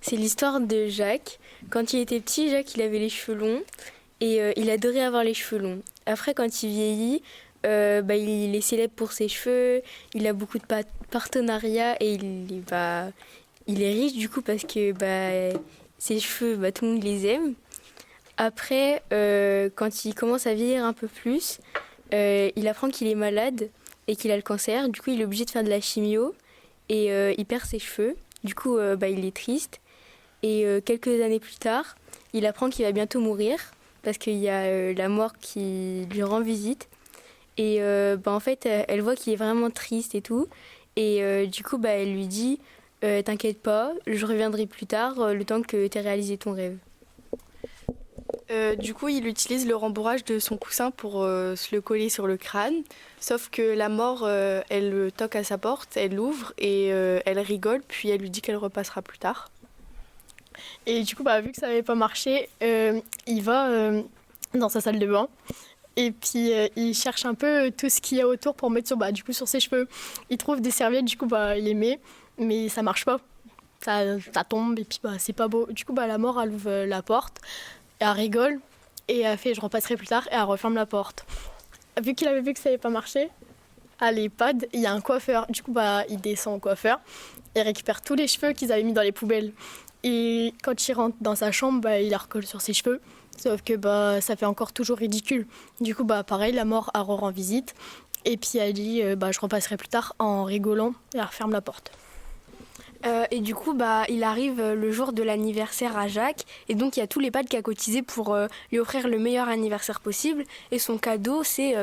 C'est l'histoire de Jacques. Quand il était petit, Jacques, il avait les cheveux longs et il adorait avoir les cheveux longs. Après, quand il vieillit, il est célèbre pour ses cheveux, il a beaucoup de partenariats et il est riche du coup parce que ses cheveux, tout le monde les aime. Après, quand il commence à vieillir un peu plus, il apprend qu'il est malade et qu'il a le cancer. Du coup, il est obligé de faire de la chimio et il perd ses cheveux. Du coup, il est triste. Et quelques années plus tard, il apprend qu'il va bientôt mourir parce qu'il y a la mort qui lui rend visite. Et en fait, elle voit qu'il est vraiment triste et tout. Et du coup, elle lui dit t'inquiète pas, je reviendrai plus tard, le temps que tu aies réalisé ton rêve. Du coup, il utilise le rembourrage de son coussin pour se le coller sur le crâne. Sauf que la mort, elle toque à sa porte, elle l'ouvre et elle rigole, puis elle lui dit qu'elle repassera plus tard. Et du coup, vu que ça n'avait pas marché, il va dans sa salle de bain. Et puis, il cherche un peu tout ce qu'il y a autour pour mettre sur ses cheveux. Il trouve des serviettes, du coup, il les met, mais ça marche pas. Ça tombe et puis c'est pas beau. Du coup, la mort, elle ouvre la porte, elle rigole et elle fait « je repasserai plus tard » et elle referme la porte. Vu qu'il avait vu que ça n'avait pas marché, à l'EHPAD, il y a un coiffeur. Du coup, il descend au coiffeur et récupère tous les cheveux qu'ils avaient mis dans les poubelles. Et quand il rentre dans sa chambre, il les recolle sur ses cheveux. Sauf que ça fait encore toujours ridicule. Du coup, pareil, la mort, elle rend visite. Et puis elle dit je repasserai plus tard en rigolant et elle referme la porte. Et du coup, il arrive le jour de l'anniversaire à Jacques. Et donc, il y a tous les potes qui a cotisé pour lui offrir le meilleur anniversaire possible. Et son cadeau, c'est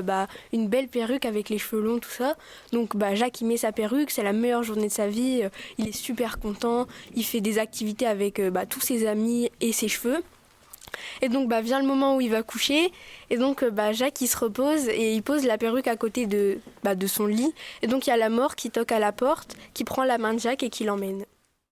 une belle perruque avec les cheveux longs, tout ça. Donc, Jacques, il met sa perruque. C'est la meilleure journée de sa vie. Il est super content. Il fait des activités avec tous ses amis et ses cheveux. Et donc vient le moment où il va coucher et donc Jacques il se repose et il pose la perruque à côté de son lit et donc il y a la mort qui toque à la porte, qui prend la main de Jacques et qui l'emmène.